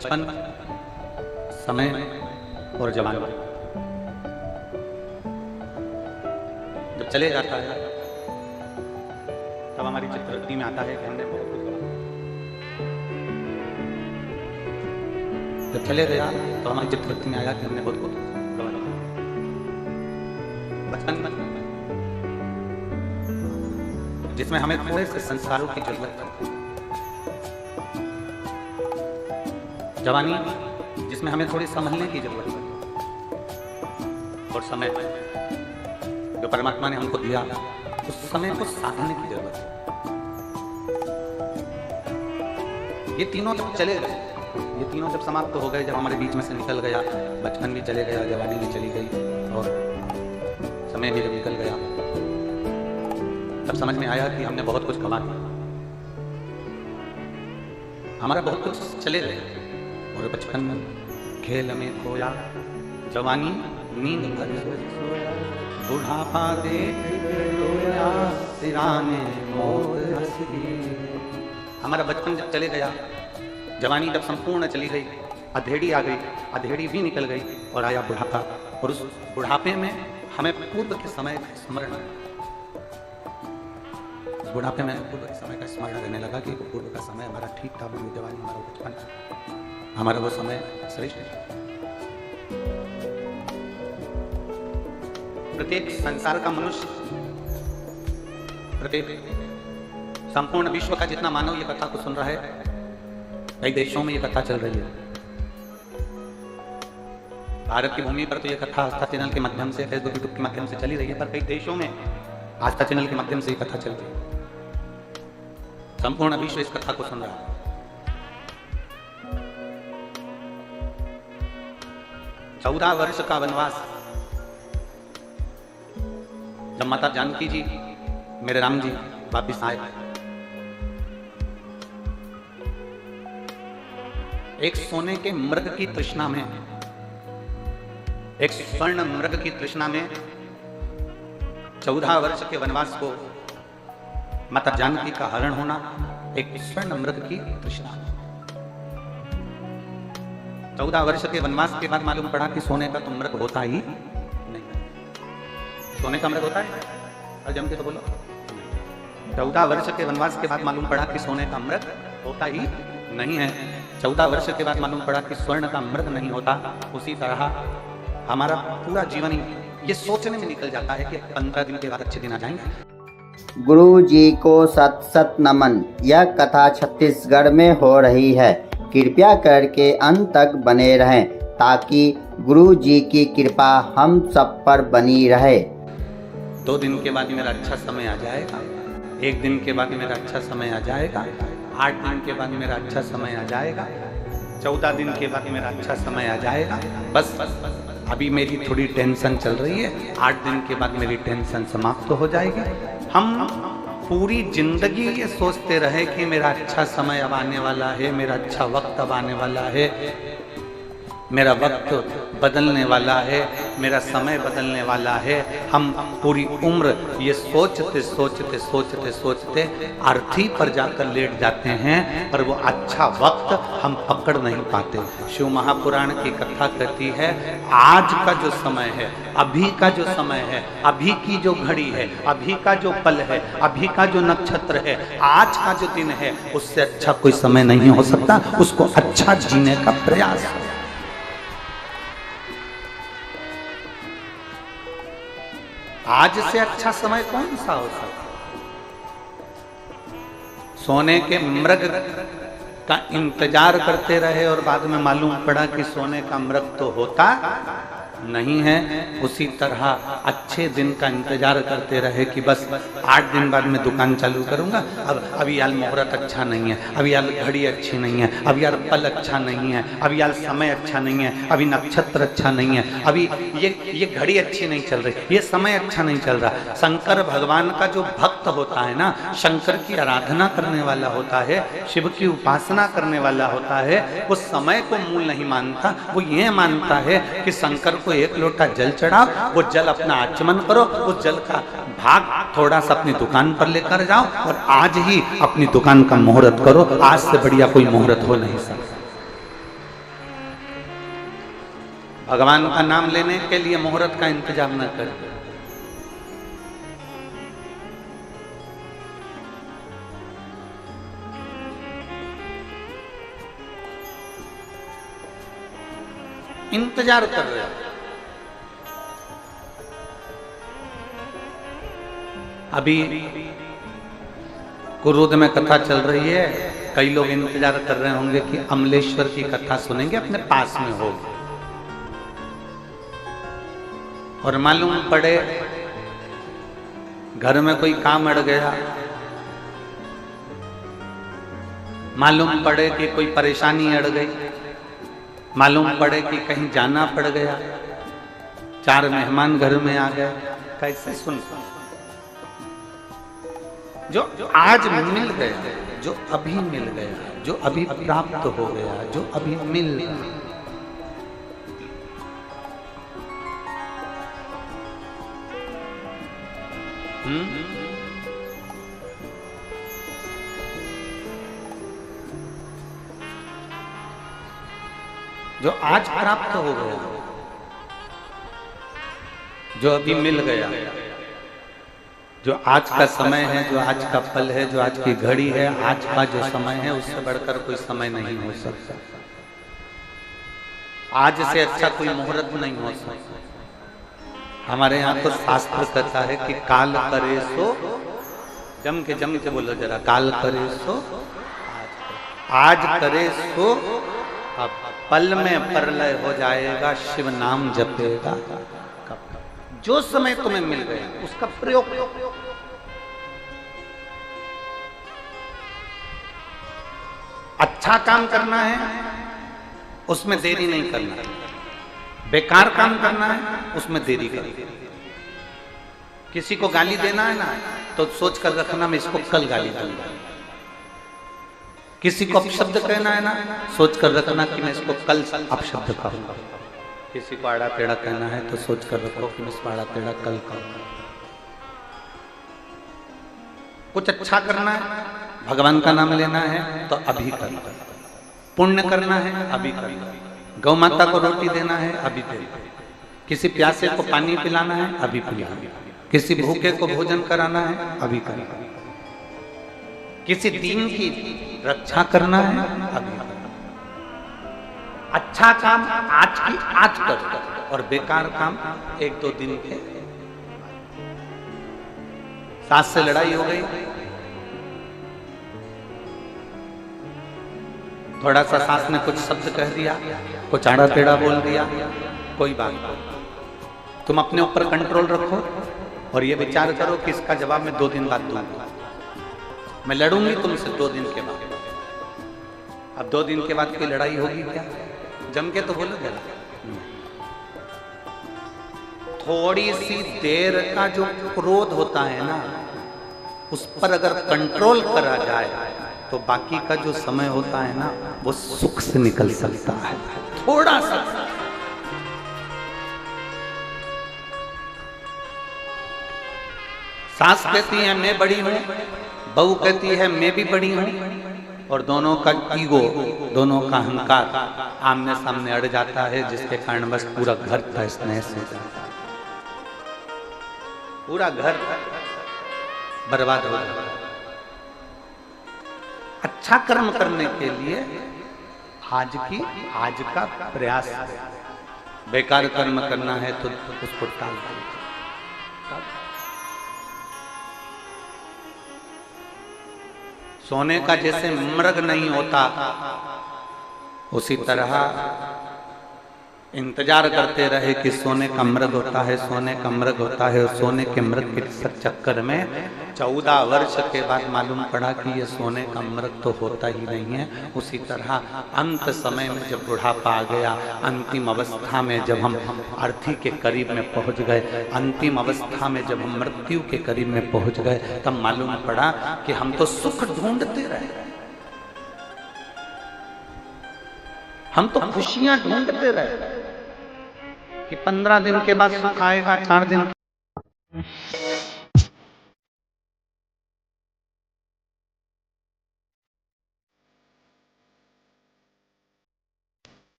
बचपन, समय और जवानी जब चले जाता है तब हमारी चित्रवृत्ति में आता है कि हमने बहुत कुछ गंवाया। जब चले गया तो हमारी चित्रवृत्ति में आया कि हमने बहुत कुछ गंवाया। बचपन जिसमें हमें थोड़े से संस्कारों की जरूरत है, जवानी जिसमें हमें थोड़ी संभलने की जरूरत है, और समय जो परमात्मा ने हमको दिया उस समय को साधने की जरूरत है। ये तीनों जब चले गए, ये तीनों जब समाप्त हो गए, जब हमारे बीच में से निकल गया, बचपन भी चले गया, जवानी भी चली गई और समय भी जब निकल गया, तब समझ में आया कि हमने बहुत कुछ कमा दिया, हमारा बहुत कुछ चले गए। और बचपन खेल में खोया, जवानी नींद भर सोया, बुढ़ापा देख रोया, सिराने मौत हंसी। हमारा बचपन जब चले गया, जवानी जब संपूर्ण चली गई, अधेड़ी आ गई, अधेड़ी भी निकल गई और आया बुढ़ापा। और उस बुढ़ापे में हमें पूर्व के समय का स्मरण, बुढ़ापे में पूर्व के समय का स्मरण रहने लगा कि पूर्व का समय हमारा ठीक था, जवानी हमारा बचपन, हमारा वो समय श्रेष्ठ है। प्रत्येक संसार का मनुष्य, प्रत्येक संपूर्ण विश्व का जितना मानव ये कथा को सुन रहा है, कई देशों में ये कथा चल रही है। भारत की भूमि पर तो ये कथा आस्था चैनल के माध्यम से, फेसबुक यूट्यूब के माध्यम से चली रही है, पर कई देशों में आस्था चैनल के माध्यम से ये कथा चल रही है। संपूर्ण विश्व इस कथा को सुन रहा है। 14 वर्ष का वनवास जब माता जानकी जी, मेरे राम जी वापिस आए, एक सोने के मृग की तृष्णा में, एक स्वर्ण मृग की तृष्णा में 14 वर्ष के वनवास को, माता जानकी का हरण होना, एक स्वर्ण मृग की तृष्णा। 14 वर्ष के वनवास के बाद मालूम पड़ा कि सोने का तो मृग होता ही नहीं। सोने का मृग होता है? और जम के तो बोलो। 14 वर्ष के वनवास के बाद मालूम पड़ा कि सोने का मृग होता ही नहीं है। 14 वर्ष के बाद मालूम पड़ा कि स्वर्ण का मृग नहीं होता। उसी तरह हमारा पूरा जीवन ही ये सोचने में निकल जाता है कि 15 दिन के बाद अच्छे दिन आ जाएंगे। गुरु जी को सत सत नमन। यह कथा छत्तीसगढ़ में हो रही है। कृपया करके अंत तक बने रहें ताकि गुरु जी की कृपा हम सब पर बनी रहे। 2 दिन के बाद मेरा अच्छा समय आ जाएगा, 1 दिन के बाद मेरा अच्छा समय आ जाएगा, 8 दिन के बाद मेरा अच्छा समय आ जाएगा, 14 दिन के बाद मेरा अच्छा समय आ जाएगा। बस अभी मेरी थोड़ी टेंशन चल रही है, 8 दिन के बाद मेरी टेंशन समाप्त हो जाएगी। हम पूरी जिंदगी ये सोचते रहे कि मेरा अच्छा समय अब आने वाला है, मेरा अच्छा वक्त अब आने वाला है, मेरा वक्त बदलने वाला है, मेरा समय बदलने वाला है। हम पूरी उम्र ये सोचते सोचते सोचते सोचते अर्थी पर जाकर लेट जाते हैं, पर वो अच्छा वक्त हम पकड़ नहीं पाते। शिव महापुराण की कथा कहती है, आज का जो समय है, अभी का जो समय है, अभी की जो घड़ी है, अभी का जो पल है, अभी का जो नक्षत्र है, आज का जो दिन है, उससे अच्छा कोई समय नहीं हो सकता। उसको अच्छा जीने का प्रयास करो। आज से अच्छा समय कौन सा हो सकता? सोने के मृग का इंतजार करते रहे और बाद में मालूम पड़ा कि सोने का मृग तो होता नहीं है। उसी तरह अच्छे दिन का इंतजार करते रहे कि बस 8 दिन बाद मैं दुकान चालू करूंगा। अभी यार मुहूर्त अच्छा नहीं है, अभी यार घड़ी अच्छी नहीं है, अभी यार पल अच्छा नहीं है, अभी यार समय अच्छा नहीं है, अभी नक्षत्र अच्छा नहीं है, अभी ये घड़ी अच्छी नहीं चल रही, ये समय अच्छा नहीं चल रहा। शंकर भगवान का जो भक्त होता है ना, शंकर की आराधना करने वाला होता है, शिव की उपासना करने वाला होता है, वो समय को मूल नहीं मानता। वो ये मानता है कि शंकर को 1 लोटा जल चढ़ाओ, वो जल अपना आचमन करो, उस जल का भाग थोड़ा सा अपनी दुकान पर लेकर जाओ और आज ही अपनी दुकान का मुहूर्त करो। आज से बढ़िया कोई मुहूर्त हो नहीं सकता। भगवान का नाम लेने के लिए मुहूर्त का इंतजार न करें। इंतजार कर रहे हो। अभी कुरुद में कथा चल रही है, कई लोग इंतजार कर रहे होंगे कि अमलेश्वर की कथा सुनेंगे, अपने पास में हो, और मालूम पड़े घर में कोई काम अड़ गया, मालूम पड़े कि कोई परेशानी अड़ गई, मालूम पड़े कि कहीं जाना पड़ गया, 4 मेहमान घर में आ गए, कैसे सुन? जो आज मिल गया, जो अभी मिल गया, जो अभी प्राप्त हो गया, जो अभी मिल गया, जो आज प्राप्त हो गया, जो अभी मिल गया, जो आज का समय है, जो आज का पल है, जो आज की घड़ी है, आज का जो समय है, उससे बढ़कर कोई समय नहीं हो सकता। आज से अच्छा कोई मुहूर्त नहीं हो सकता। हमारे यहाँ तो शास्त्र कहता है कि काल करे सो, जम के बोलो जरा, काल करे सो आज करे सो, अब पल में प्रलय हो जाएगा, शिव नाम जपेगा। जो समय तुम्हें मिल गया उसका प्रयोग। अच्छा काम करना है उसमें देरी नहीं करना, बेकार काम करना है उसमें देरी करना। किसी को गाली देना है ना तो सोच कर रखना मैं इसको कल गाली दूंगा। किसी को अपशब्द कहना है ना, सोच कर रखना कि मैं इसको कल अपशब्द कहूंगा। किसी को आड़ा टेढ़ा कहना है तो सोच कर रखो कि मैं इसको आड़ा टेढ़ा कल कहूंगा। कुछ अच्छा करना है, भगवान का नाम लेना है तो अभी करना, पुण्य करना है अभी करना, गौ माता को रोटी देना है अभी देना, किसी प्यासे को पानी पिलाना है अभी पिलाना, किसी भूखे को भोजन कराना है अभी करना, किसी दीन की रक्षा करना है अभी करना। अच्छा काम आज की आज कर, और बेकार काम 1-2 दिन के। सास से लड़ाई हो गई, थोड़ा सा सास ने कुछ शब्द कह दिया, कुछ आड़ा टेढ़ा बोल दिया, कोई बात नहीं, तुम अपने ऊपर कंट्रोल रखो और ये विचार करो कि इसका जवाब मैं 2 दिन बाद दूंगा। मैं लड़ूंगी तुमसे 2 दिन के बाद। अब 2 दिन के बाद कोई लड़ाई होगी क्या? जम के तो बोलो जरा। थोड़ी सी देर का जो क्रोध होता है ना, उस पर अगर कंट्रोल करा जाए तो बाकी का जो समय होता है ना वो सुख से निकल सकता है। थोड़ा सा सास कहती है मैं बड़ी हूं, बहू कहती है मैं भी बड़ी हूं, और दोनों का ईगो, दोनों का अहंकार आमने सामने अड़ जाता है, जिसके कारण बस पूरा घर का स्नेह से जाता है, पूरा घर बर्बाद हो जाता है। अच्छा कर्म करने के लिए आज का प्रयास है। बेकार कर्म करना है तो उसको टाल दो। सोने का जैसे मृग नहीं होता, उसी तरह इंतजार करते रहे कि सोने का मृग होता है, सोने का मृग होता है, और सोने के मृग के चक्कर में 14 वर्ष के बाद मालूम पड़ा कि ये सोने का मृग तो होता ही नहीं है। उसी तरह अंत समय में जब बुढ़ापा आ गया, अंतिम अवस्था में जब हम अर्थी के करीब में पहुंच गए, अंतिम अवस्था में जब हम मृत्यु के करीब में पहुंच गए, तब मालूम पड़ा कि हम तो सुख ढूंढते रहे, हम तो खुशियां ढूंढते रहे कि 15 दिन के बाद सुख आएगा, 4 दिन।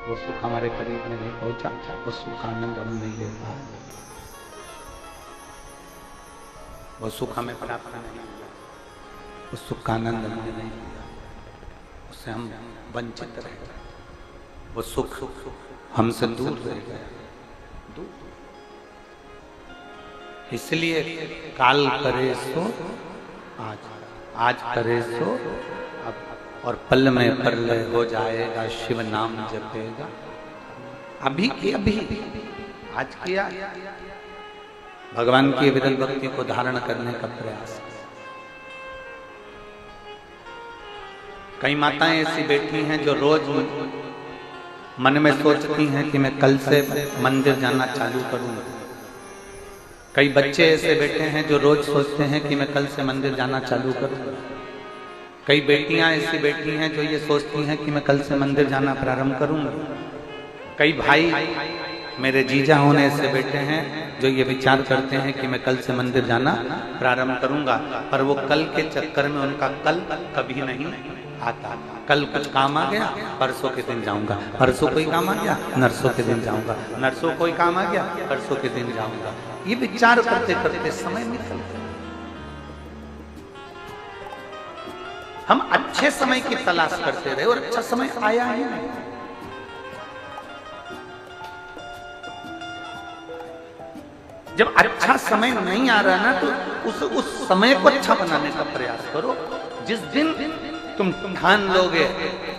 वो सुख हमारे करीब में नहीं पहुंचा, वो सुख आनंद हम नहीं ले पाए, वो सुख हमें प्राप्त नहीं हुआ, उस सुख का आनंद हमने नहीं लिया, उससे हम वंचित रह गए, वो सुख हमसे दूर रह गया, दूर। इसलिए काल करे सो आज, आज करे सो अब, और पल में प्रलय हो जाएगा, शिव नाम जपेगा। अभी की अभी, आज किया, भगवान की विरल भक्ति को धारण करने का प्रयास। कई माताएं ऐसी बैठी हैं जो रोज मन में सोचती हैं कि मैं कल से मंदिर जाना चालू करूंगा। कई बच्चे ऐसे बैठे हैं जो रोज सोचते हैं कि मैं कल से मंदिर जाना चालू करूंगा। कई बेटियां ऐसी बैठी हैं जो ये सोचती हैं कि मैं कल से मंदिर जाना प्रारंभ करूंगा। कई भाई मेरे जीजा होने ऐसे बैठे हैं जो ये विचार करते हैं कि मैं कल से मंदिर जाना प्रारंभ करूंगा, पर वो कल के चक्कर में उनका कल कभी नहीं आता। कल कुछ काम आ गया, परसों के दिन जाऊंगा, परसों कोई काम आ गया, नरसों के दिन जाऊंगा, नरसों कोई काम आ गया, परसों के दिन जाऊंगा। ये विचार करते करते समय निकल गया। हम अच्छे समय की तलाश करते रहे और अच्छा समय आया ही नहीं। जब अच्छा समय नहीं आ रहा ना, तो उस समय को अच्छा बनाने का प्रयास करो। जिस दिन तुम ठान लोगे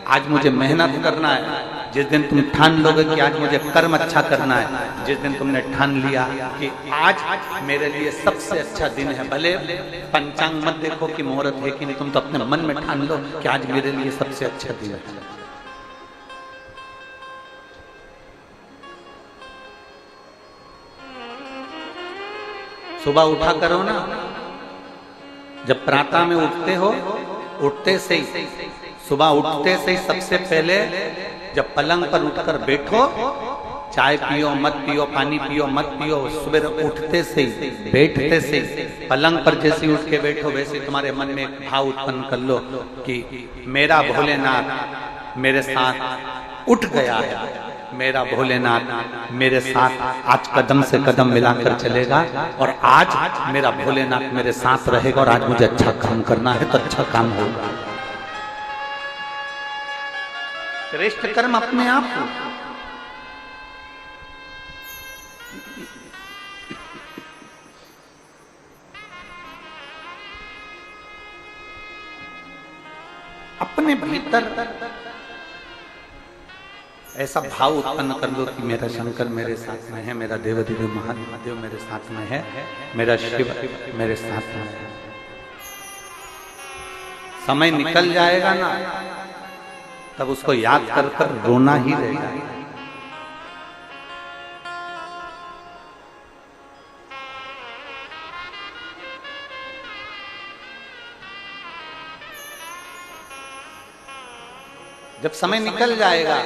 आज मुझे मेहनत करना है, जिस दिन तुम ठान लोगे कि आज मुझे कर्म अच्छा करना है, जिस दिन तुमने ठान लिया कि आज मेरे लिए सबसे अच्छा दिन है, भले पंचांग मत देखो कि मुहूर्त है कि नहीं, तुम तो अपने मन में ठान लो कि आज मेरे लिए सबसे अच्छा दिन है। सुबह उठा करो ना, जब प्रातः में उठते हो, उठते से ही, सुबह उठते से ही सबसे पहले जब पलंग पर उठकर बैठो, चाय पियो मत पियो, पानी पियो मत पियो, सुबह उठते से ही, बैठते से ही, पलंग पर जैसे उठ के बैठो वैसे तुम्हारे मन में एक भाव उत्पन्न कर लो कि मेरा भोलेनाथ मेरे साथ उठ गया है, मेरा भोलेनाथ मेरे साथ आज कदम से कदम मिलाकर चलेगा, और आज मेरा भोलेनाथ मेरे साथ रहेगा, और आज मुझे अच्छा काम करना है तो अच्छा काम होगा। श्रेष्ठ कर्म अपने आप हो। अपने भीतर ऐसा भाव उत्पन्न कर लो कि मेरा शंकर मेरे साथ में है, मेरा देवाधिदेव महादेव मेरे साथ में है, मेरा शिव मेरे साथ में है। समय निकल जाएगा ना, तब उसको याद कर कर रोना ही रह जाएगा। जब समय निकल जाएगा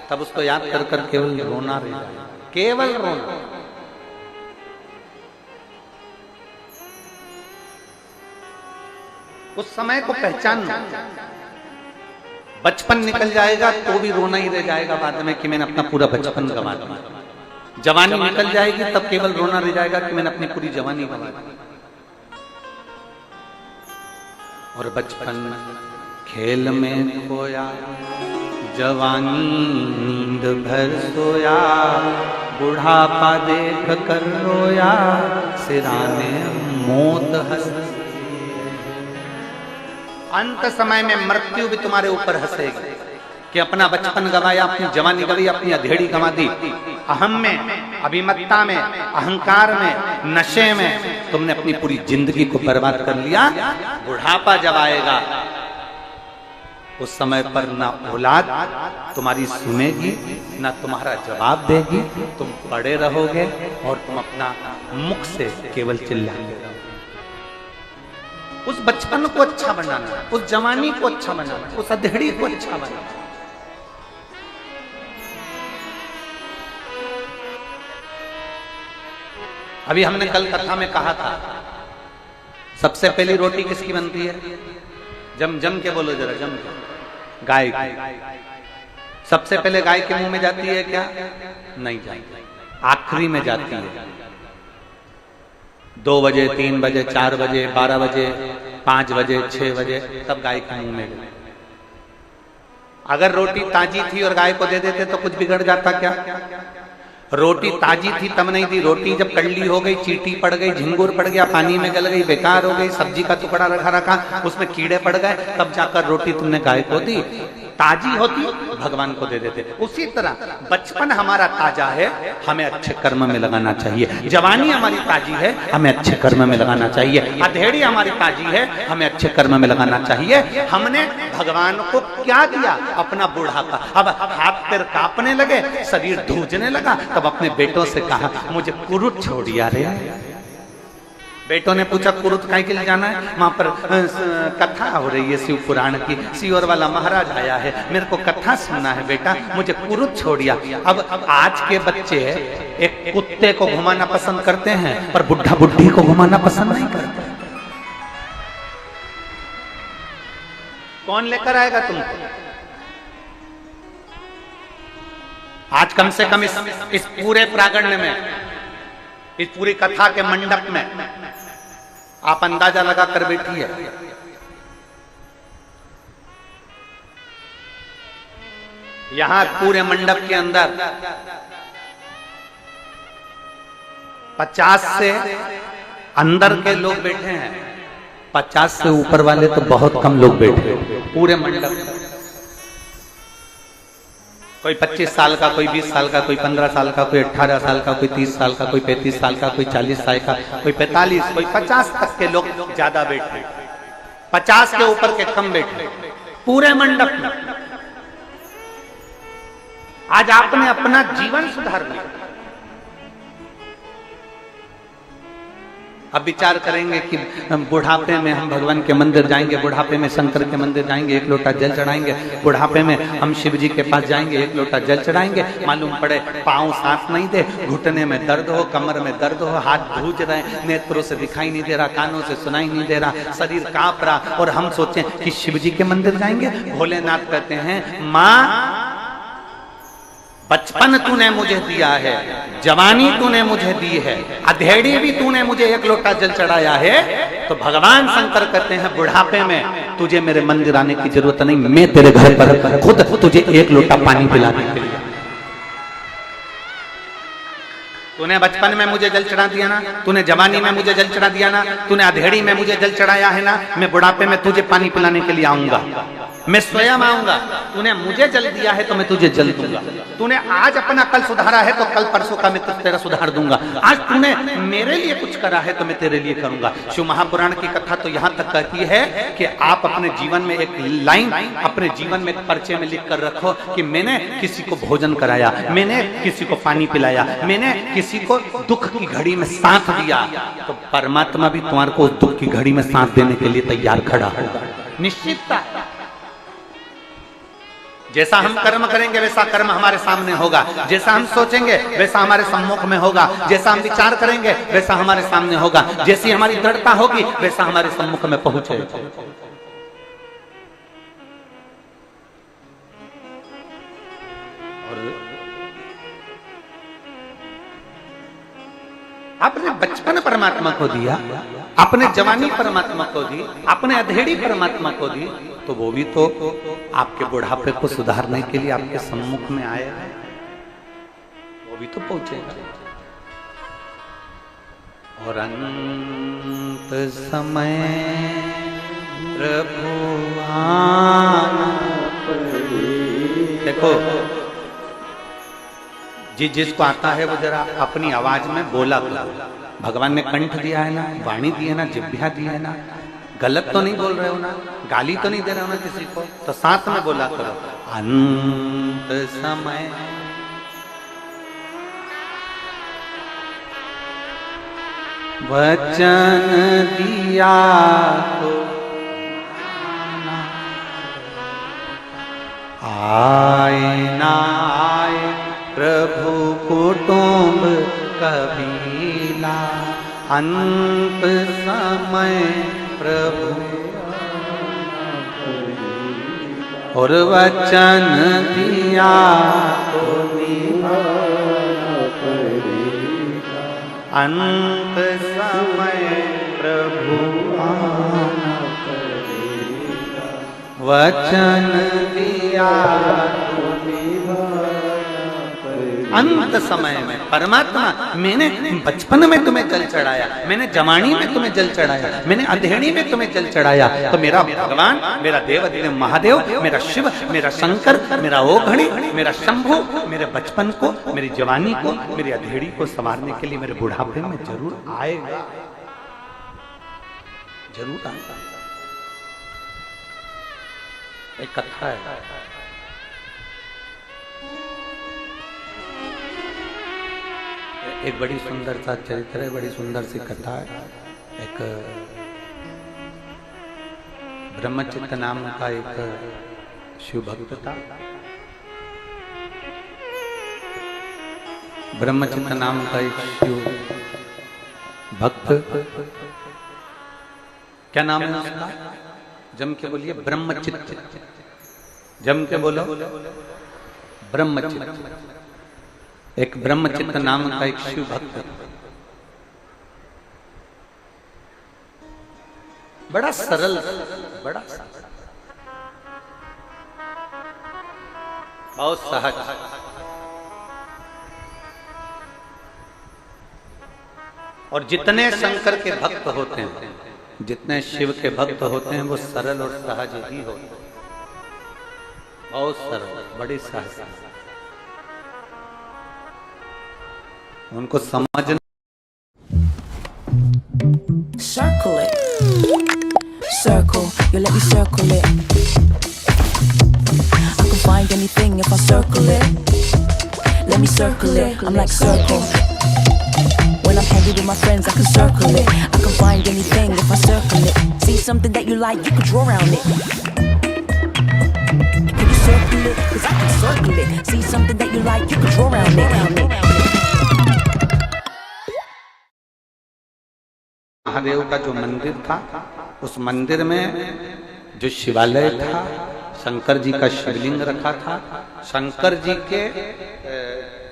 तब उसको याद कर कर केवल रोना रह जाएगा, केवल रोना। उस समय को पहचानना। बचपन निकल जाएगा तो भी रोना ही रह जाएगा बाद में कि मैंने अपना पूरा बचपन गंवा दिया। जवानी निकल जाएगी तब केवल रोना रह जाएगा कि मैंने अपनी पूरी जवानी गंवा दी। और बचपन खेल में खोया, जवानी नींद भर सोया, बुढ़ापा देख कर रोया, सिराने मौत हंस। अंत समय में मृत्यु भी तुम्हारे ऊपर हंसेगी कि अपना बचपन गवाया, अपनी जवानी गवाई, अपनी अधेड़ी गंवा दी। अहम में, अभिमत्ता में, अहंकार में, नशे में तुमने अपनी पूरी जिंदगी को बर्बाद कर लिया। बुढ़ापा जब आएगा उस समय पर ना औलाद तुम्हारी सुनेगी, ना तुम्हारा जवाब देगी, तुम पड़े रहोगे और तुम अपना मुख से केवल चिल्लाते रहोगे। उस बचपन को अच्छा बनाना, उस जवानी को अच्छा बनाना, उस अधेड़ी को अच्छा बनाना। अभी हमने कल कथा में कहा था, सबसे पहली रोटी किसकी बनती है? जम जम के बोलो जरा, जम के। गाय की। सबसे पहले गाय के मुंह में जाती है क्या? नहीं जाती, आखिरी में जाती है। 2 बजे, 3 बजे, 4 बजे, 12 बजे, 5 बजे, 6 बजे, तब गाय के मुंह में गई। अगर रोटी ताजी थी और गाय को दे देते तो कुछ बिगड़ जाता क्या? रोटी ताजी थी तब नहीं दी, रोटी जब कड़ली हो गई, चींटी पड़ गई, झिंगुर पड़ गया, पानी में गल गई, बेकार हो गई, सब्जी का टुकड़ा रखा उसमें कीड़े पड़ गए, तब जाकर रोटी तुमने गाय को दी। ताजी होती भगवान को दे देते। उसी तरह बचपन हमारा ताजा है, हमें अच्छे कर्म में लगाना चाहिए। जवानी हमारी ताजी है, हमें अच्छे कर्म में लगाना चाहिए। अधेड़ी हमारी ताजी है, हमें अच्छे कर्म में लगाना चाहिए। हमने भगवान को क्या दिया? अपना बुढ़ापा। अब हाथ पैर कांपने लगे, शरीर धूजने लगा, तब अपने बेटों से कहा मुझे कुरुत छोड़िया रे। बेटों ने पूछा कुरुत काहे के लिए जाना है? वहां पर कथा हो रही है शिव पुराण की, सीहोर वाला महाराज आया है, मेरे को कथा सुनना है बेटा, मुझे कुरुत छोड़िया। अब आज के बच्चे एक कुत्ते को घुमाना पसंद करते हैं पर बुढ़ा बुढ़ी को घुमाना पसंद नहीं करते। कौन लेकर आएगा तुमको? आज कम से कम इस पूरे प्रांगण में, इस पूरी कथा के मंडप में आप अंदाजा लगा कर बैठी है, यहां पूरे मंडप के अंदर 50 से अंदर के लोग बैठे हैं, 50 से ऊपर वाले तो बहुत कम लोग बैठे हैं पूरे मंडप में। कोई 25 साल का, कोई 20 साल का, कोई 15 साल का, कोई 18 साल का, कोई 30 साल का, कोई 35 साल का, कोई 40 साल का, कोई 45, कोई 50 तक के लोग ज्यादा बैठे, 50 के ऊपर के कम बैठे पूरे मंडप में। आज आपने अपना जीवन सुधार लिया। अब विचार करेंगे कि बुढ़ापे में हम भगवान के मंदिर जाएंगे, बुढ़ापे में शंकर के मंदिर जाएंगे, 1 लोटा जल चढ़ाएंगे, बुढ़ापे में हम शिव जी के पास जाएंगे, 1 लोटा जल चढ़ाएंगे, मालूम पड़े पांव साथ नहीं दे, घुटने में दर्द हो, कमर में दर्द हो, हाथ धूज रहे, नेत्रों से दिखाई नहीं दे रहा, कानों से सुनाई नहीं दे रहा, शरीर कांप रहा, और हम सोचें कि शिव जी के मंदिर जाएंगे। भोलेनाथ कहते हैं माँ बचपन तूने मुझे दिया है, जवानी तूने मुझे दी है, अधेड़ी भी तूने मुझे 1 लोटा जल चढ़ाया है, तो भगवान शंकर कहते हैं बुढ़ापे में तुझे मेरे मंदिर आने की जरूरत नहीं, मैं तेरे घर पर खुद तुझे 1 लोटा पानी पिलाने के लिए। तूने बचपन में मुझे जल चढ़ा दिया ना, तूने जवानी में मुझे जल चढ़ा दिया ना, तूने अधेड़ी में मुझे जल चढ़ाया है ना, मैं बुढ़ापे में तुझे पानी पिलाने के लिए आऊंगा, मैं स्वयं आऊंगा। तूने मुझे जल दिया है तो मैं तुझे जल दूंगा। तूने आज अपना कल सुधारा है तो कल परसों का मैं तेरा सुधार दूंगा। आज तूने मेरे लिए कुछ करा है तो मैं तेरे लिए करूंगा। शिव महापुराण की कथा तो यहाँ तक कहती है कि आप अपने जीवन में एक लाइन, अपने जीवन में एक पर्चे में लिख कर रखो कि मैंने किसी को भोजन कराया, मैंने किसी को पानी पिलाया, मैंने किसी को दुख की घड़ी में साथ दिया, तो परमात्मा भी तुम्हारे को उस दुख की घड़ी में साथ देने के लिए तैयार खड़ा होगा, निश्चितता। जैसा हम कर्म करेंगे वैसा कर्म हमारे सामने होगा, जैसा हम सोचेंगे वैसा हमारे सम्मुख में होगा, जैसा हम विचार करेंगे वैसा हमारे सामने होगा, जैसी हमारी दृढ़ता होगी वैसा हमारे सम्मुख में पहुंचेगा। और आपने बचपन परमात्मा को दिया, आपने जवानी परमात्मा को दी, आपने अधेड़ी परमात्मा को दी, तो वो भी तो आपके बुढ़ापे को सुधारने के लिए आपके सम्मुख में आया है, वो भी तो पहुंचेगा। और अंत समय प्रभु आना देखो, जिसको आता है वो जरा अपनी आवाज में बोला करो। भगवान ने कंठ दिया है ना, वाणी दी है ना, जिह्वा दी है ना, गलत तो नहीं बोल रहे हो ना, गाली तो नहीं दे रहे हो ना किसी को, तो साथ में बोला करो अंत समय वचन दिया तो आए ना आए प्रभु कुटुंब कबीला, अंत समय प्रभु और वचन दिया तो निभाना पड़ेगा, अंत समय प्रभु आना पड़ेगा, वचन दिया तो अंत समय में। परमात्मा, मैंने बचपन में तुम्हें जल चढ़ाया, मैंने जवानी में तुम्हें जल चढ़ाया, मैंने अधेड़ी में तुम्हें जल चढ़ाया, तो मेरा भगवान, मेरा देव महादेव, मेरा शिव, मेरा शंकर, मेरा ओघड़ी, मेरा शंभु, मेरे बचपन को, मेरी जवानी को, मेरी अधेड़ी को संवारने के लिए मेरे बुढ़ापे में जरूर आएगा, जरूर आएगा। एक कथा है, एक बड़ी सुंदर सा चरित्र है, बड़ी सुंदर सी कथा है। एक ब्रह्मचित्त नाम का एक शिव भक्त था। ब्रह्मचित्त नाम का एक शिव भक्त, क्या नाम है उसका? जम के बोलिए, ब्रह्मचित्त। जम के बोलो, ब्रह्मचित्त। एक ब्रह्मचित्त नाम का एक शिव भक्त, बड़ा सरल, बड़ा बहुत सहज, और जितने शंकर के भक्त होते हैं, जितने शिव के भक्त होते हैं, वो सरल और सहज ही होते हैं, बहुत सरल, बड़ी सहज, उनको समझना। Circle it, circle, you let me circle it. I can find anything if I circle it. Let me circle it, I'm like circle. When I'm hanging with my friends, I can circle it. I can find anything if I circle it. See something that you like, you can draw around it. Can you circle it? Cause I can circle it. See something that you like, you can draw around it. Mahadev का जो मंदिर था, उस मंदिर में जो शिवालय था, शंकर जी का शिवलिंग रखा था। शंकर जी के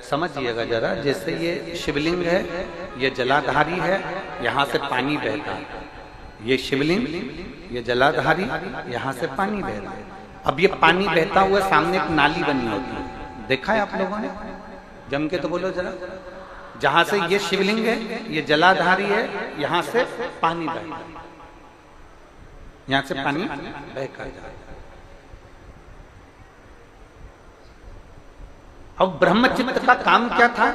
समझिएगा जरा, जैसे ये शिवलिंग है, ये जलाधारी है, यहाँ से पानी बहता है। ये शिवलिंग, ये जलाधारी, यहाँ से पानी बहता है। अब ये पानी बहता हुआ सामने एक नाली बनी होती है, देखा है आप लोगों ने? जम के तो बोलो जरा। जहां से ये शिवलिंग है, ये जलाधारी है, यहां से पानी बहता है, यहां से पानी बहकर जाता है। अब ब्रह्मचित्त का काम क्या था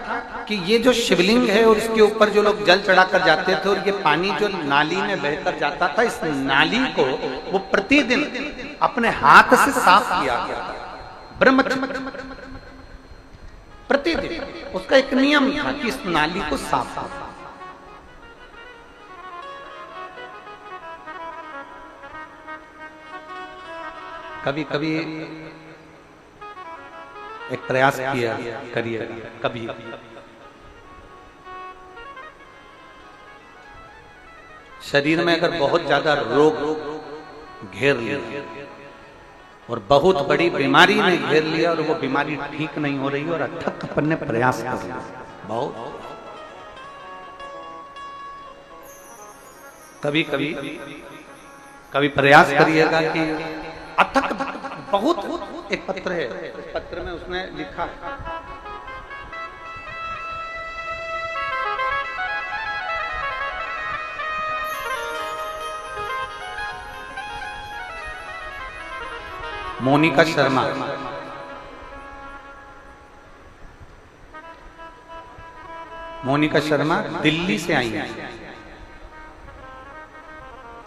कि ये जो शिवलिंग है और इसके ऊपर जो लोग जल चढ़ाकर जाते थे, और ये पानी जो नाली में बहकर जाता था, इस नाली को वो प्रतिदिन अपने हाथ से साफ किया गया था। ब्रह्मचित्त प्रतिदिन उसका एक नियम था कि इस नाली को साफ करना। कभी कभी एक प्रयास किया करिए, कभी शरीर में अगर बहुत ज्यादा रोग घेर लिया और बहुत बड़ी बीमारी ने घेर लिया और वो बीमारी ठीक नहीं हो रही और अथक अपन ने प्रयास कर लिया, बहुत कभी कभी कभी प्रयास करिएगा कि अथक बहुत। एक पत्र है, उस पत्र में उसने लिखा, मोनिका शर्मा, मोनिका शर्मा दिल्ली से आई है।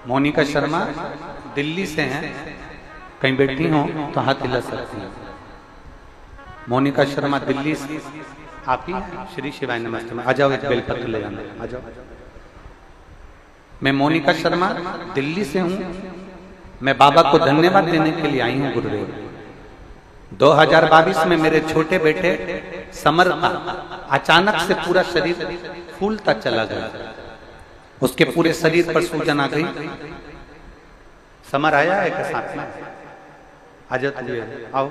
मोनिका शर्मा दिल्ली से हैं, कहीं बैठी हो तो हाथ हिला सकती हैं। मोनिका शर्मा दिल्ली से, आप ही श्री शिवाय नमस्ते में आ जाओ, एक बेलपत्र ले आना, आ जाओ। मैं मोनिका शर्मा दिल्ली से हूं। मैं बाबा को धन्यवाद देने के लिए आई हूं गुरुदेव। 2022 में मेरे छोटे बेटे समर का अचानक से पूरा शरीर फूलता चला गया, उसके पूरे शरीर पर सूजन आ गई। समर आया है के साथ में हाजत हुए आओ।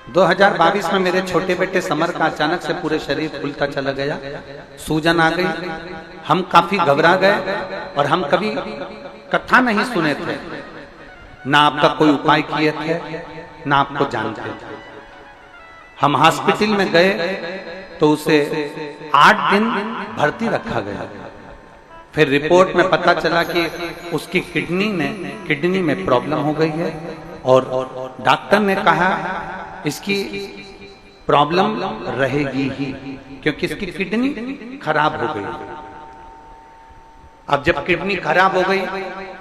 दो 2022 में मेरे छोटे बेटे समर का अचानक से पूरे शरीर फूलता चला गया, सूजन आ गई। हम काफी घबरा गए और हम कभी कथा नहीं सुने थे, ना आपका कोई उपाय किए थे, ना आपको जानते थे। हम हॉस्पिटल में गए तो उसे 8 दिन भर्ती रखा गया। फिर रिपोर्ट में पता चला कि उसकी किडनी में प्रॉब्लम हो गई है और डॉक्टर ने कहा इसकी प्रॉब्लम रहेगी ही, क्योंकि इसकी किडनी खराब हो गई। अब जब किडनी खराब हो गई,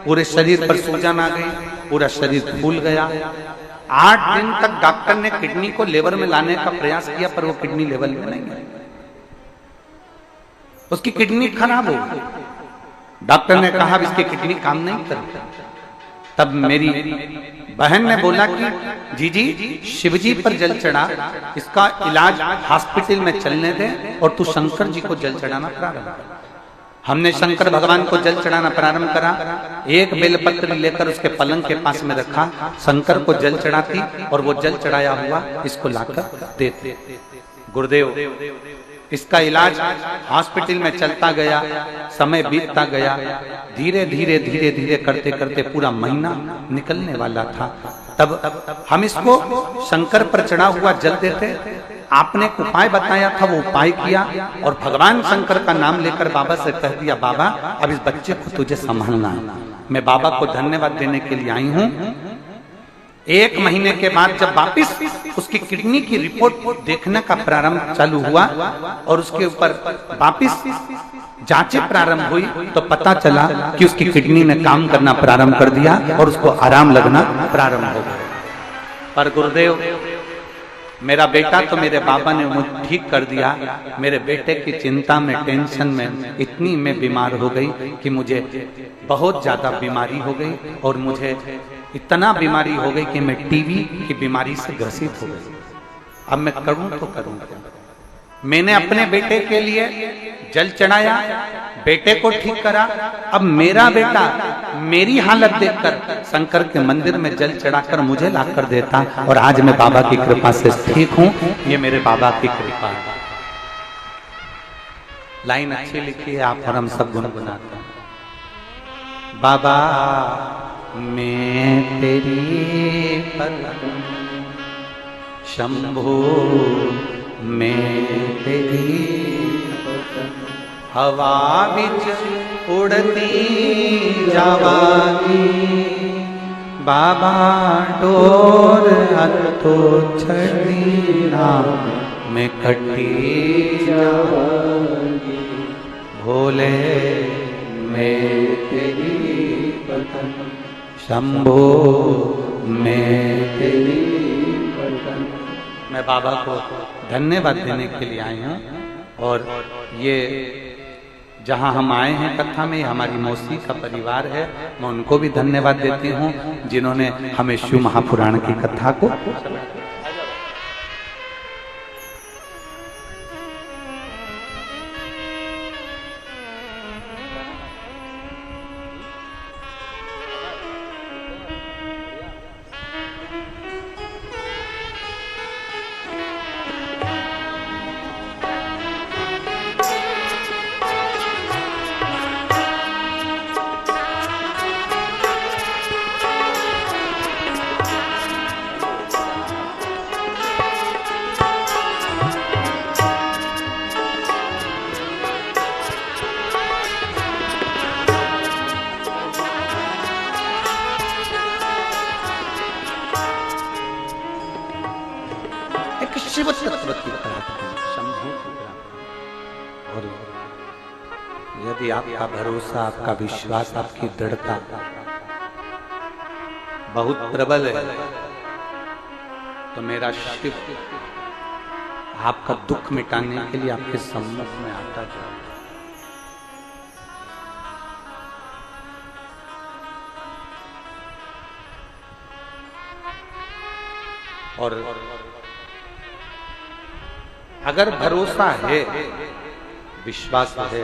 पूरे शरीर पर सूजन आ गई, पूरा शरीर फूल गया। 8 दिन तक डॉक्टर ने किडनी को लेवल में लाने का प्रयास किया, पर वो किडनी लेवल में नहीं है। उसकी किडनी खराब हो गई। डॉक्टर ने कहा इसकी किडनी काम नहीं करती। तब मेरी बहन ने बोला कि जीजी शिवजी पर जल चढ़ा, इसका इलाज हॉस्पिटल में चलने दे और तू शंकर जी को जल चढ़ाना प्रारंभ कर। हमने शंकर भगवान को जल चढ़ाना प्रारंभ करा। एक बेलपत्र लेकर उसके पलंग के पास में रखा, शंकर को जल चढ़ाती और वो जल चढ़ाया हुआ इसको लाकर देते। गुरुदेव इसका इलाज हॉस्पिटल में चलता गया, समय बीतता गया। धीरे धीरे करते करते पूरा महीना निकलने वाला था। तब हम इसको शंकर पर चढ़ा हुआ जल देते। आपने उपाय बताया था, वो उपाय किया और भगवान शंकर का नाम लेकर बाबा से कह दिया, बाबा अब इस बच्चे को तुझे संभालना है। मैं बाबा को धन्यवाद देने के लिए आई हूँ। 1 महीने के बाद जब वापिस उसकी किडनी की रिपोर्ट देखने का प्रारंभ चालू हुआ और उसके ऊपर वापिस जांचें प्रारंभ हुई, तो पता चला कि उसकी किडनी ने काम करना प्रारंभ कर दिया और उसको आराम लगना प्रारंभ हो गया। पर गुरुदेव मेरा बेटा तो मेरे बाबा ने मुझे ठीक कर दिया। मेरे बेटे की चिंता में, टेंशन में इतनी मैं बीमार हो गई कि मुझे बहुत ज्यादा बीमारी हो गई और मुझे इतना बीमारी हो गई कि मैं टीबी की बीमारी से ग्रसित हो गई। अब मैं करूं तो करूं क्या? मैंने अपने बेटे के लिए जल चढ़ाया, बेटे को ठीक करा। अब मेरा बेटा मेरी हालत देखकर शंकर के मंदिर में जल चढ़ाकर मुझे लाकर देता और आज मैं बाबा की कृपा से ठीक हूं। ये मेरे बाबा की कृपा है। लाइन अच्छी लिखी है आप और हम सब गुनगुनाते हैं। बाबा मैं तेरी पलक शंभो मैं तेरी हवा बिच उड़ती जावागी। बाबा डोर हथो छड़ी ना मैं कटी जावागी। भोले मैं तेरी पतन शंभो मैं तेरी पतन। मैं बाबा को धन्यवाद देने के लिए आई हूँ। और ये जहाँ हम आए हैं कथा में, हमारी मौसी का परिवार है। मैं उनको भी धन्यवाद देती हूँ जिन्होंने हमें शिव महापुराण की कथा को शिव तत्व की प्राप्ति, शंभु की प्राप्ति। और यदि आपका भरोसा, आपका विश्वास, आपकी दृढ़ता बहुत प्रबल है तो मेरा शिव आपका दुख मिटाने के लिए आपके सम्मुख में आता जाए। और अगर भरोसा है, विश्वास है,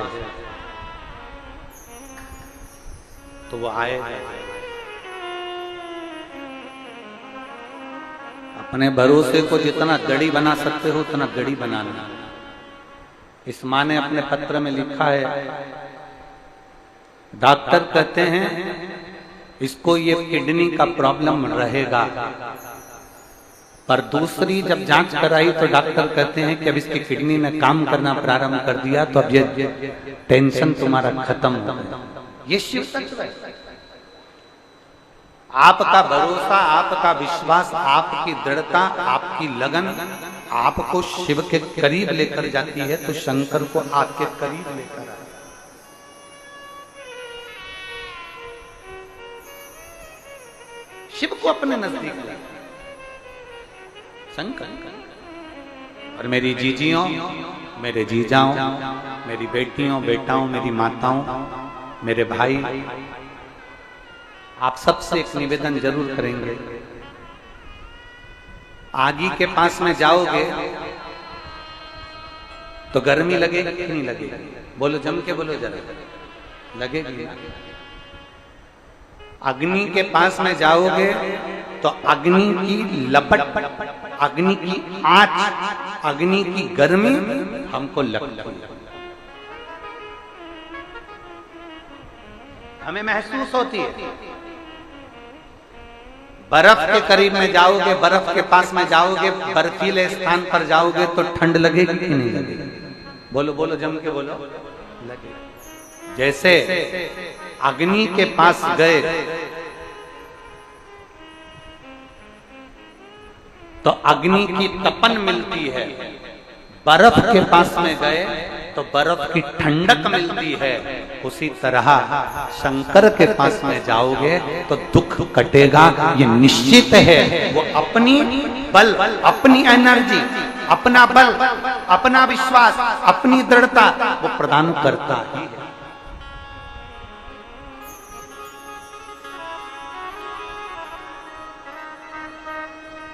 तो वो आएगा। अपने भरोसे को जितना गड़ी बना सकते हो उतना गड़ी बनाना। इस माँ ने अपने पत्र में लिखा है, डॉक्टर कहते हैं इसको ये किडनी का प्रॉब्लम रहेगा, पर दूसरी जब जांच कराई तो डॉक्टर कहते हैं कि अब इसकी किडनी ने काम करना प्रारंभ कर दिया, तो अब ये टेंशन तुम्हारा खत्म हो गया। ये शिव तत्व है। आपका भरोसा, आपका विश्वास, आपकी दृढ़ता, आपकी लगन आपको शिव के करीब लेकर जाती है, तो शंकर को आपके करीब लेकर आए। शिव को अपने नजदीक लाए शंकर। और मेरी जीजियों, मेरे जीजाओं, मेरी बेटियों, बेटाओं, मेरी माताओं, मेरे भाई, आप सबसे एक निवेदन जरूर करेंगे। आगी के पास में जाओगे तो गर्मी लगेगी कि नहीं लगेगी? बोलो, जम के बोलो जरा, लगेगी। अग्नि के पास में जाओगे तो अग्नि की लपट, अग्नि की आंच, अग्नि की गर्मी हमको लगती है, हमें महसूस होती है। बर्फ के करीब में जाओगे, बर्फ के पास में जाओगे, बर्फीले स्थान पर जाओगे तो ठंड लगेगी कि नहीं लगेगी? बोलो बोलो, जम के बोलो, लगेगी। जैसे अग्नि के पास गए तो अग्नि की तपन मिलती है, बर्फ के पास में गए तो बर्फ की ठंडक मिलती है। उसी तरह शंकर के पास में जाओगे तो दुख कटेगा, ये निश्चित है। वो अपनी बल, अपनी एनर्जी, अपना बल, अपना विश्वास, अपनी दृढ़ता वो प्रदान करता ही है।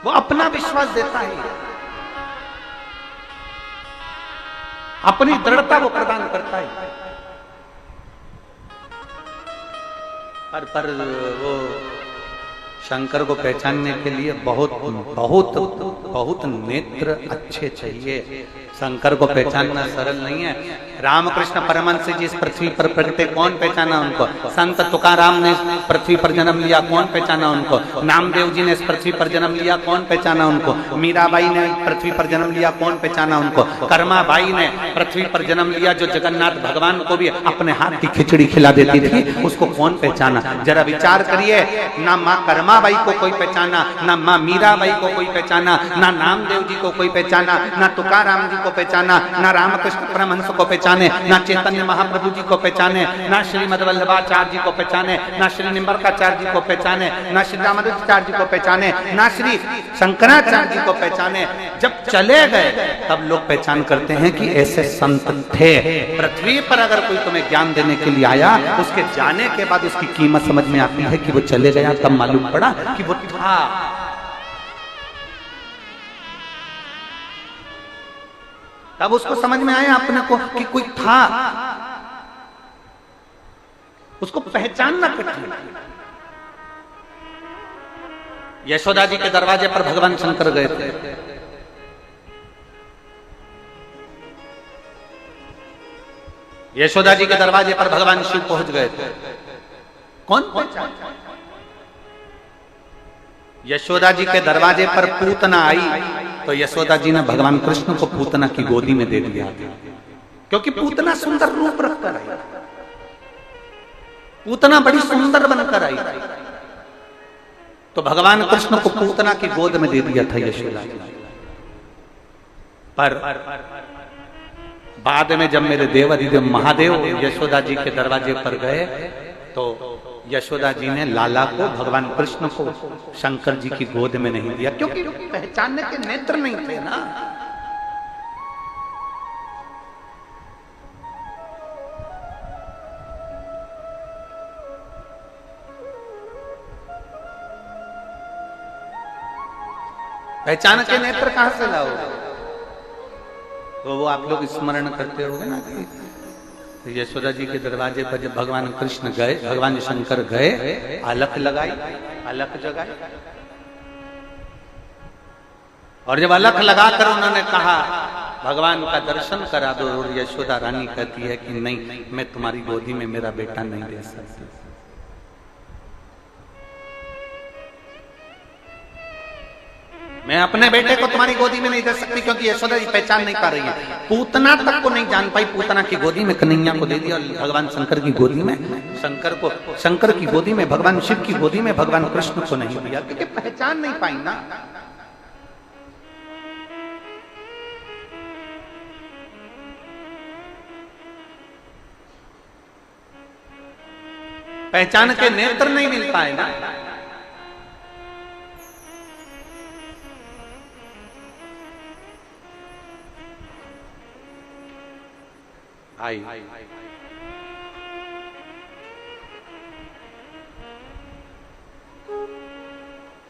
वो अपना विश्वास देता है, अपनी दृढ़ता वो प्रदान करता है। पर वो शंकर को पहचानने के लिए बहुत बहुत बहुत नेत्र अच्छे चाहिए। शंकर को पहचानना सरल नहीं है। रामकृष्ण परमहंस जी इस पृथ्वी पर प्रकटे, कौन पहचाना उनको? संत तुकाराम ने इस पृथ्वी पर जन्म लिया, कौन पहचाना उनको? नामदेव जी ने इस पृथ्वी पर जन्म लिया, कौन पहचाना उनको? मीराबाई ने पृथ्वी पर जन्म लिया, कौन पहचाना उनको? कर्माबाई ने पृथ्वी पर जन्म लिया, जो जगन्नाथ भगवान को भी अपने हाथ की खिचड़ी खिला देती थी, उसको कौन पहचाना? जरा विचार करिए। ना माँ कर्माबाई को कोई पहचाना, ना माँ मीराबाई को कोई पहचाना, ना नामदेव जी को कोई पहचाना, ना तुकाराम जी को पहचाना, ना रामकृष्ण परमहंस को पहचाने, ना चैतन्य महाप्रभु जी को पहचाने, ना श्रीमद वल्लभाचार्य जी को पहचाने, ना श्री निम्बरकाचार्य जी को पहचाने, ना श्री रामानुजाचार्य जी को पहचाने, ना श्री शंकराचार्य जी को पहचाने। जब चले गए तब लोग पहचान करते हैं कि ऐसे संत थे। पृथ्वी पर अगर कोई तुम्हें ज्ञान देने के लिए आया, उसके जाने के बाद उसकी कीमत समझ में आती है कि वो चले गया, तब मालूम पड़ा कि वो था। तब उसको समझ में आया अपने को कि कोई था, उसको पहचानना कठिन। यशोदा जी के दरवाजे पर भगवान शंकर गए थे। यशोदा जी के दरवाजे पर भगवान शिव पहुंच गए थे, कौन पहचान? यशोदा जी के दरवाजे पर पूतना आई तो यशोदा जी ने भगवान कृष्ण को पूतना की गोदी में दे दिया, क्योंकि पूतना सुंदर रूप रखकर आई, पूतना बड़ी सुंदर बनकर आई, तो भगवान कृष्ण को पूतना की गोद में दे दिया था यशोदा जी। पर बाद में जब मेरे देव अधिदेव महादेव यशोदा जी के दरवाजे पर गए तो यशोदा जी ने लाला को, भगवान कृष्ण को शंकर जी की गोद में नहीं दिया, क्योंकि पहचानने के नेत्र नहीं थे ना। पहचान के नेत्र कहां से लाओ? तो वो आप लोग स्मरण करते होंगे ना कि यशोदा जी के दरवाजे पर जब भगवान कृष्ण गए, भगवान शंकर गए, अलख लगाई, अलख जगाई, और जब अलख लगाकर उन्होंने कहा भगवान का दर्शन करा दो, और यशोदा रानी कहती है कि नहीं, मैं तुम्हारी गोदी में मेरा बेटा नहीं दे सकती। मैं अपने बेटे को तुम्हारी गोदी में नहीं दे सकती, क्योंकि यशोदा जी पहचान नहीं पा रही है, पूतना तक को नहीं जान पाई। पूतना की गोदी में कन्हैया को दे दिया, और भगवान शंकर की गोदी में शंकर की गोदी में, भगवान शिव की गोदी में भगवान कृष्ण को नहीं दिया, क्योंकि पहचान नहीं पाई ना। पहचान के नेत्र नहीं मिल पाए ना। आई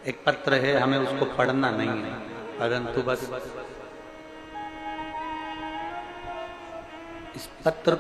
एक पत्र है, हमें उसको पढ़ना नहीं है, परंतु बस इस पत्र